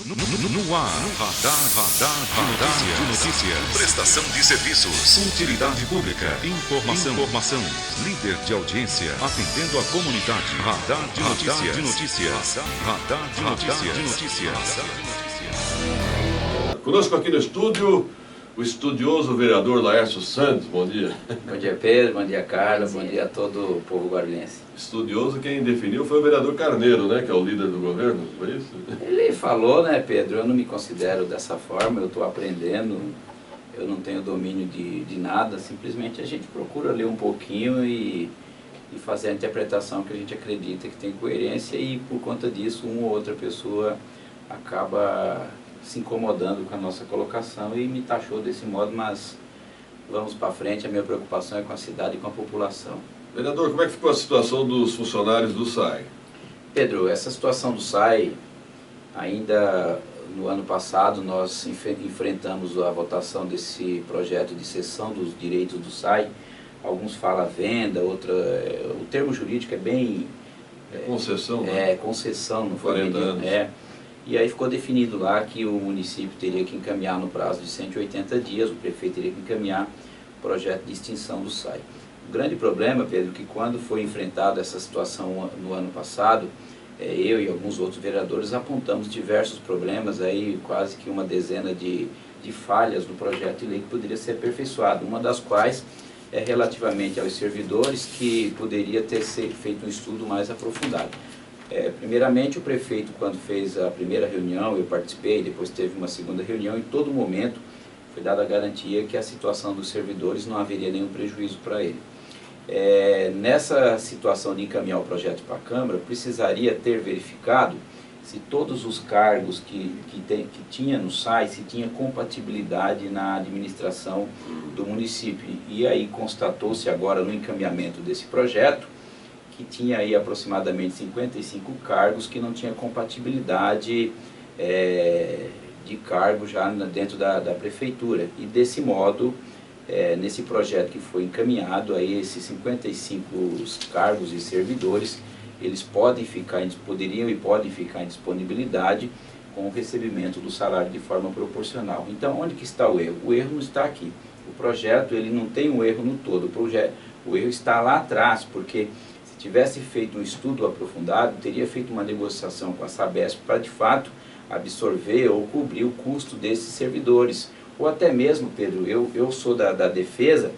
No ar, radar de notícias. Prestação de serviços. Utilidade pública. Informação. Líder de audiência. Atendendo a comunidade. Radar de notícias. Radar de notícias. Conosco aqui no estúdio, o estudioso vereador Laércio Santos. Bom dia. Bom dia, Pedro. Bom dia, Carla. Bom dia a todo o povo guarulhense. Estudioso, quem definiu foi o vereador Carneiro, né? Que é o líder do governo, foi isso? Ele falou, né, Pedro? Eu não me considero dessa forma, eu estou aprendendo, eu não tenho domínio de nada, simplesmente a gente procura ler um pouquinho e fazer a interpretação que a gente acredita que tem coerência e por conta disso uma ou outra pessoa acaba se incomodando com a nossa colocação e me taxou desse modo, mas vamos para frente, a minha preocupação é com a cidade e com a população. Vereador, como é que ficou a situação dos funcionários do SAI? Pedro, essa situação do SAI, ainda no ano passado nós enfrentamos a votação desse projeto de cessão dos direitos do SAI. Alguns falam venda, o termo jurídico é bem... concessão, né? Concessão, não foi 40 anos. E aí ficou definido lá que o município teria que encaminhar no prazo de 180 dias, o prefeito teria que encaminhar o projeto de extinção do SAI. O grande problema, Pedro, que quando foi enfrentada essa situação no ano passado, eu e alguns outros vereadores apontamos diversos problemas, aí quase que uma dezena de falhas no projeto de lei que poderia ser aperfeiçoado, uma das quais é relativamente aos servidores, que poderia ter feito um estudo mais aprofundado. Primeiramente, o prefeito, quando fez a primeira reunião, eu participei, depois teve uma segunda reunião, em todo momento foi dada a garantia que a situação dos servidores não haveria nenhum prejuízo para ele. Nessa situação de encaminhar o projeto para a Câmara, precisaria ter verificado se todos os cargos que tinha no SAI, se tinha compatibilidade na administração do município. E aí constatou-se agora no encaminhamento desse projeto que tinha aí aproximadamente 55 cargos que não tinha compatibilidade de cargo já dentro da prefeitura. E desse modo, nesse projeto que foi encaminhado, aí esses 55 cargos e servidores, eles poderiam e podem ficar em disponibilidade com o recebimento do salário de forma proporcional. Então, onde que está o erro? O erro não está aqui. O projeto, ele não tem um erro no todo. O erro está lá atrás, porque se tivesse feito um estudo aprofundado, teria feito uma negociação com a Sabesp para, de fato, absorver ou cobrir o custo desses servidores. Ou até mesmo, Pedro, eu sou da defesa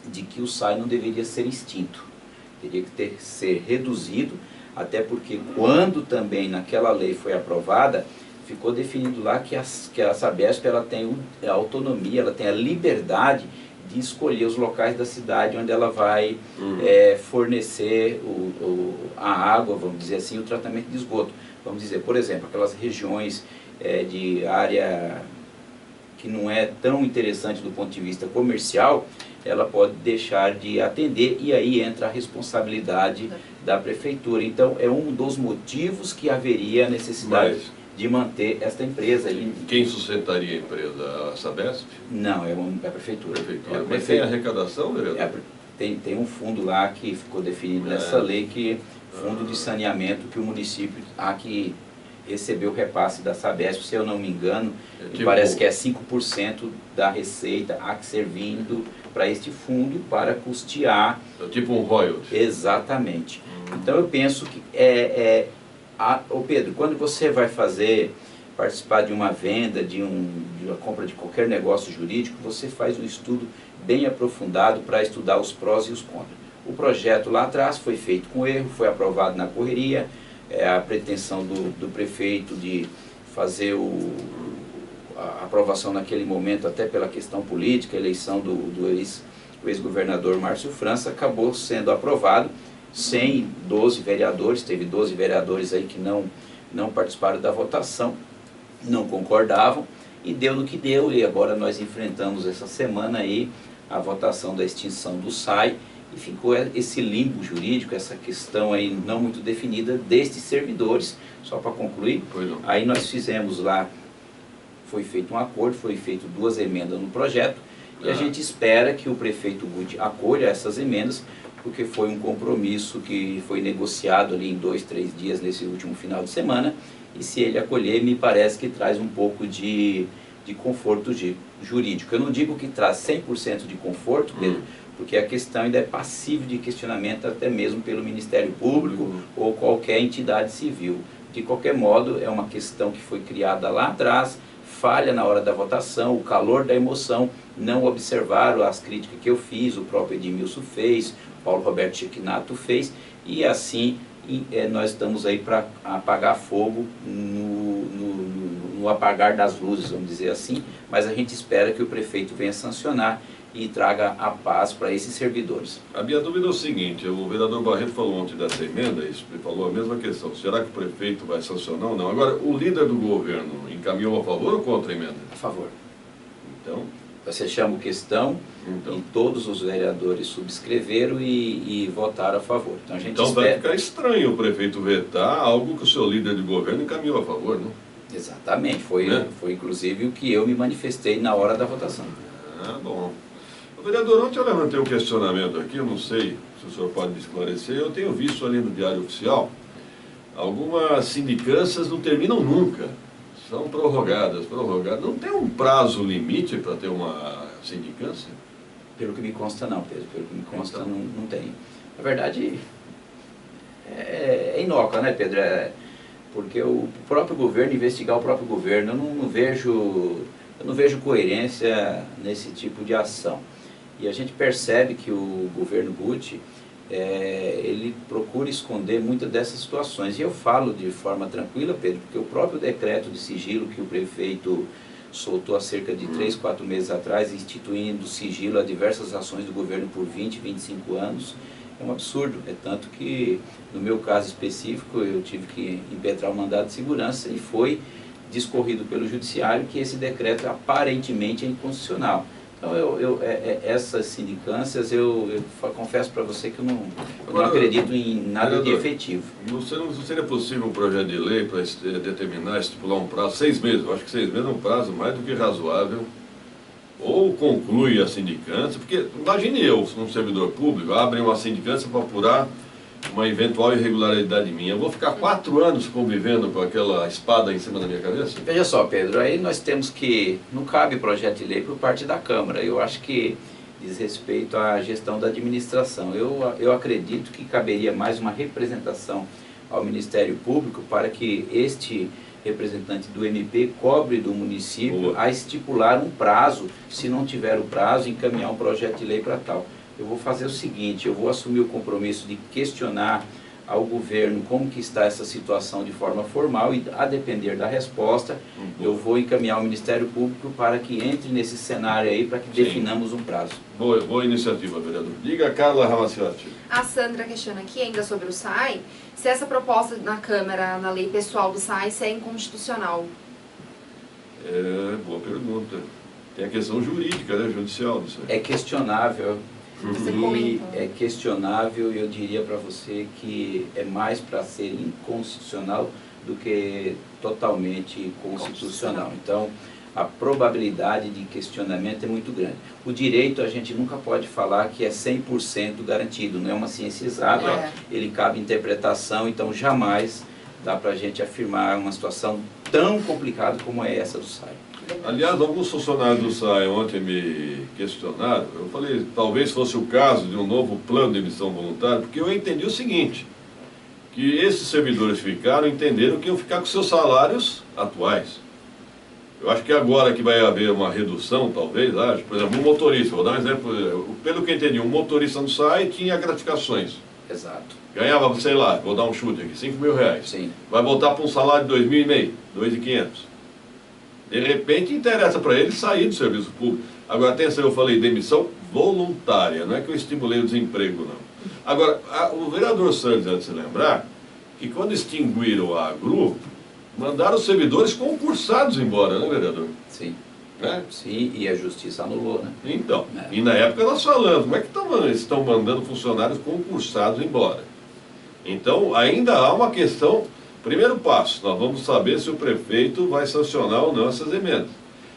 de que o SAI não deveria ser extinto. Teria que ser reduzido, até porque quando também naquela lei foi aprovada, ficou definido lá que a Sabesp ela tem a autonomia, ela tem a liberdade de escolher os locais da cidade onde ela vai fornecer a água, vamos dizer assim, o tratamento de esgoto. Vamos dizer, por exemplo, aquelas regiões de área que não é tão interessante do ponto de vista comercial, ela pode deixar de atender e aí entra a responsabilidade da prefeitura. Então, é um dos motivos que haveria a necessidade de manter esta empresa. Quem sustentaria a empresa? A Sabesp? Não, é a prefeitura. Mas tem arrecadação, vereador? Tem um fundo lá que ficou definido nessa lei, que fundo de saneamento que o município que recebeu o repasse da Sabesp, se eu não me engano, parece que é 5% da receita a que servindo para este fundo para custear. É tipo um royalty. Exatamente. Então eu penso que Pedro, quando você vai participar de uma venda, de uma compra de qualquer negócio jurídico, você faz um estudo bem aprofundado para estudar os prós e os contras. O projeto lá atrás foi feito com erro, foi aprovado na correria, a pretensão do prefeito de fazer a aprovação naquele momento, até pela questão política, a eleição do ex-governador Márcio França, acabou sendo aprovado sem 12 vereadores, teve 12 vereadores aí que não participaram da votação, não concordavam, e deu no que deu, e agora nós enfrentamos essa semana aí a votação da extinção do SAI, e ficou esse limbo jurídico, essa questão aí não muito definida destes servidores. Só para concluir, aí nós fizemos lá, foi feito um acordo, foi feito 2 emendas no projeto, e a gente espera que o prefeito Guti acolha essas emendas, porque foi um compromisso que foi negociado ali em 2, 3 dias nesse último final de semana, e se ele acolher, me parece que traz um pouco de conforto jurídico. Eu não digo que traz 100% de conforto, Pedro, porque a questão ainda é passível de questionamento até mesmo pelo Ministério Público ou qualquer entidade civil. De qualquer modo, é uma questão que foi criada lá atrás, falha na hora da votação, o calor da emoção, não observaram as críticas que eu fiz, o próprio Edmilson fez, Paulo Roberto Chiquinato fez, e assim nós estamos aí para apagar fogo no apagar das luzes, vamos dizer assim, mas a gente espera que o prefeito venha sancionar e traga a paz para esses servidores. A minha dúvida é o seguinte, o vereador Barreto falou ontem dessa emenda, ele falou a mesma questão, será que o prefeito vai sancionar ou não? Agora, o líder do governo encaminhou a favor ou contra a emenda? A favor. Então? Você chama questão e todos os vereadores subscreveram e votaram a favor. Então, a gente espera... vai ficar estranho o prefeito vetar algo que o seu líder de governo encaminhou a favor, não? Exatamente, foi inclusive o que eu me manifestei na hora da votação. Ah, bom. Vereador, ontem eu levantei um questionamento aqui, eu não sei se o senhor pode me esclarecer. Eu tenho visto ali no Diário Oficial, algumas sindicâncias não terminam nunca, são prorrogadas. Não tem um prazo limite para ter uma sindicância? Pelo que me consta não, Pedro, pelo que me consta não tem. Na verdade, é inócua, né, Pedro? Porque o próprio governo, investigar o próprio governo, eu não vejo coerência nesse tipo de ação. E a gente percebe que o governo Guti, ele procura esconder muitas dessas situações. E eu falo de forma tranquila, Pedro, porque o próprio decreto de sigilo que o prefeito soltou há cerca de 3, 4 meses atrás, instituindo sigilo a diversas ações do governo por 20, 25 anos, é um absurdo. É tanto que, no meu caso específico, eu tive que impetrar o mandado de segurança e foi discorrido pelo judiciário que esse decreto aparentemente é inconstitucional. Então, essas sindicâncias, eu confesso para você que eu não acredito em nada de efetivo. Não seria possível um projeto de lei para determinar, estipular um prazo, 6 meses? Eu acho que 6 meses é um prazo mais do que razoável. Ou conclui a sindicância, porque imagine eu, um servidor público, abre uma sindicância para apurar uma eventual irregularidade minha. Eu vou ficar 4 anos convivendo com aquela espada em cima da minha cabeça? Veja só, Pedro, aí nós temos que... Não cabe projeto de lei por parte da Câmara. Eu acho que diz respeito à gestão da administração. Eu acredito que caberia mais uma representação ao Ministério Público para que este representante do MP cobre do município a estipular um prazo, se não tiver o prazo, encaminhar um projeto de lei para tal. Eu vou fazer o seguinte, eu vou assumir o compromisso de questionar ao governo como que está essa situação de forma formal e, a depender da resposta, eu vou encaminhar ao Ministério Público para que entre nesse cenário aí, para que definamos um prazo. Boa iniciativa, vereador. Diga, Carla Ramaciotti. A Sandra questiona aqui ainda sobre o SAI, se essa proposta na Câmara, na lei pessoal do SAI, se é inconstitucional. Boa pergunta. Tem a questão jurídica, né, judicial disso aí. É questionável. Você E é questionável, eu diria para você que é mais para ser inconstitucional do que totalmente constitucional. Então, a probabilidade de questionamento é muito grande. O direito, a gente nunca pode falar que é 100% garantido, não é uma ciência exata, ele cabe interpretação, então jamais dá para a gente afirmar uma situação tão complicada como é essa do SAI. Aliás, alguns funcionários do SAI ontem me questionaram, eu falei, talvez fosse o caso de um novo plano de emissão voluntária, porque eu entendi o seguinte, que esses servidores entenderam que iam ficar com seus salários atuais. Eu acho que agora que vai haver uma redução, talvez, por exemplo, um motorista, vou dar um exemplo, pelo que eu entendi, um motorista no SAI tinha gratificações. Exato. Ganhava, sei lá, vou dar um chute aqui, 5 mil reais. Sim. Vai voltar para um salário de 2.500, 2.500. De repente interessa para ele sair do serviço público. Agora, atenção, eu falei demissão voluntária, não é que eu estimulei o desemprego, não. Agora, o vereador Santos, antes de lembrar, que quando extinguiram a AGRU, mandaram os servidores concursados embora, né, vereador? Sim. Né? Sim, e a justiça anulou, né? Então, e na época nós falamos, como é que estão mandando funcionários concursados embora? Então, ainda há uma questão, primeiro passo, nós vamos saber se o prefeito vai sancionar ou não essas emendas.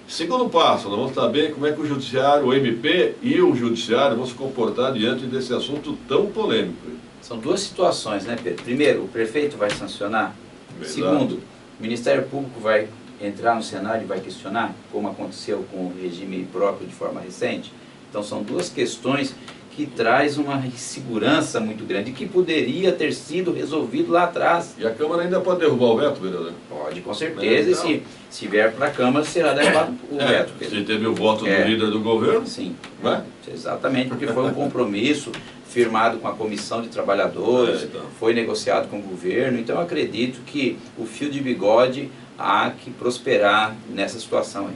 Segundo passo, nós vamos saber como é que o judiciário, o MP e o judiciário vão se comportar diante desse assunto tão polêmico. São duas situações, né, Pedro? Primeiro, o prefeito vai sancionar. Verdade. Segundo, O Ministério Público vai entrar no Senado e vai questionar, como aconteceu com o regime próprio de forma recente. Então são duas questões que traz uma insegurança muito grande, que poderia ter sido resolvido lá atrás. E a Câmara ainda pode derrubar o veto, vereador? Pode, com certeza, então, e se vier para a Câmara, será derrubado o veto. Se teve o voto do líder do governo? Sim, né? Exatamente, porque foi um compromisso firmado com a Comissão de Trabalhadores, então. Foi negociado com o governo, então eu acredito que o fio de bigode há que prosperar nessa situação aí.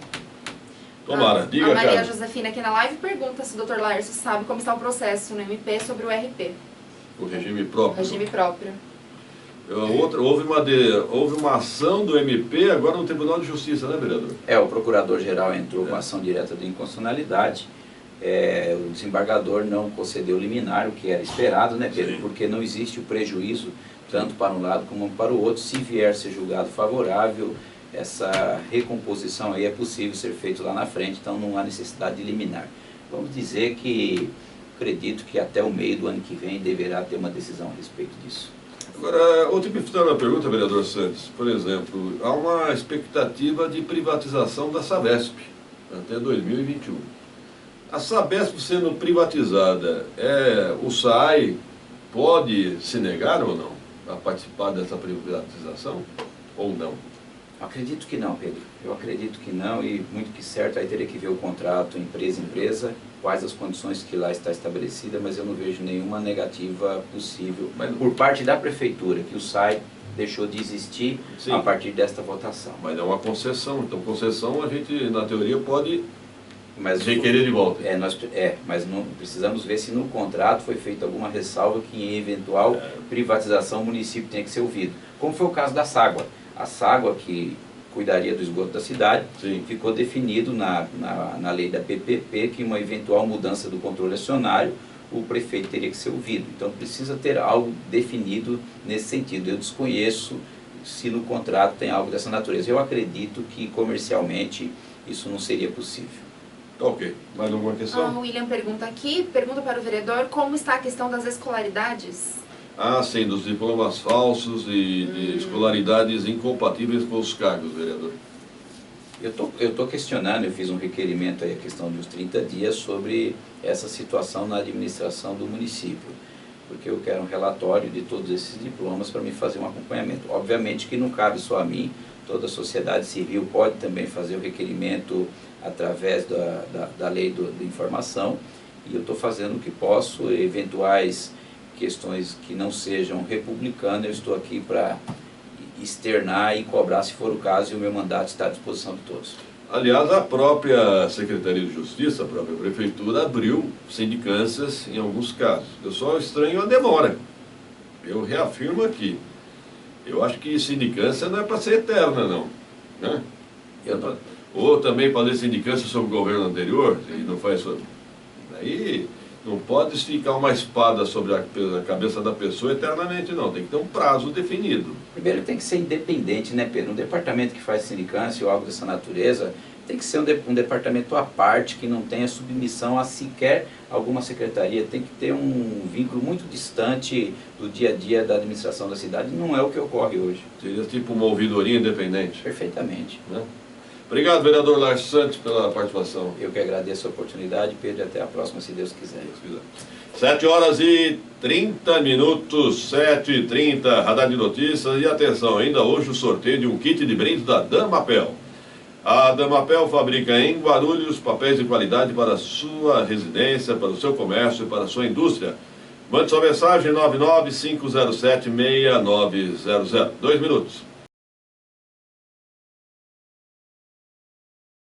Tomara, diga, a Maria cara. Josefina aqui na live pergunta se o Dr. Laércio sabe como está o processo no MP sobre o RP. O regime próprio. Regime próprio. Houve uma ação do MP agora no Tribunal de Justiça, né, vereador? O Procurador-Geral entrou com ação direta de inconstitucionalidade. O desembargador não concedeu liminar, o que era esperado, né, Pedro? Sim. Porque não existe o prejuízo, tanto para um lado como para o outro. Se vier ser julgado favorável, essa recomposição aí é possível ser feito lá na frente, então não há necessidade de liminar. Vamos dizer que acredito que até o meio do ano que vem deverá ter uma decisão a respeito disso. Agora, outra uma pergunta, vereador Santos. Por exemplo, há uma expectativa de privatização da Sabesp até 2021. A Sabesp sendo privatizada, o SAI pode se negar ou não a participar dessa privatização ou não? Acredito que não, Pedro. Eu acredito que não, e muito que certo, aí teria que ver o contrato empresa-empresa, quais as condições que lá está estabelecida, mas eu não vejo nenhuma negativa possível por parte da Prefeitura, que o SAI deixou de existir. Sim. A partir desta votação. Mas é uma concessão, então concessão a gente, na teoria, pode requerer de volta. Mas não precisamos ver se no contrato foi feita alguma ressalva que em eventual privatização o município tem que ser ouvido. Como foi o caso da Ságua. A Ságua, que cuidaria do esgoto da cidade, sim, ficou definido na lei da PPP que uma eventual mudança do controle acionário, o prefeito teria que ser ouvido. Então precisa ter algo definido nesse sentido. Eu desconheço se no contrato tem algo dessa natureza. Eu acredito que comercialmente isso não seria possível. Ok. Mais alguma questão? O William pergunta para o vereador como está a questão das escolaridades. Sim, dos diplomas falsos e de escolaridades incompatíveis com os cargos, vereador. Eu estou questionando, eu fiz um requerimento aí, a questão dos 30 dias, sobre essa situação na administração do município, porque eu quero um relatório de todos esses diplomas para me fazer um acompanhamento. Obviamente que não cabe só a mim, toda a sociedade civil pode também fazer o requerimento através da lei da informação, e eu estou fazendo o que posso, eventuais questões que não sejam republicanas, eu estou aqui para externar e cobrar se for o caso, e o meu mandato está à disposição de todos. Aliás, a própria Secretaria de Justiça, a própria Prefeitura, abriu sindicâncias em alguns casos. Eu só estranho a demora. Eu reafirmo aqui. Eu acho que sindicância não é para ser eterna, não. Né? Ou também fazer sindicância sobre o governo anterior, e não faz isso. Daí não pode esticar uma espada sobre a cabeça da pessoa eternamente, não. Tem que ter um prazo definido. Primeiro tem que ser independente, né, Pedro? Um departamento que faz sindicância ou algo dessa natureza tem que ser um departamento à parte, que não tenha submissão a sequer alguma secretaria. Tem que ter um vínculo muito distante do dia a dia da administração da cidade. Não é o que ocorre hoje. Seria tipo uma ouvidoria independente? Perfeitamente. Né? Obrigado, vereador Laércio Santos, pela participação. Eu que agradeço a oportunidade, Pedro, e até a próxima, se Deus quiser. 7h30, 7h30, Radar de Notícias. E atenção, ainda hoje o sorteio de um kit de brindes da Damapel. A Damapel fabrica em Guarulhos papéis de qualidade para a sua residência, para o seu comércio e para a sua indústria. Mande sua mensagem 995076900. 2 minutos.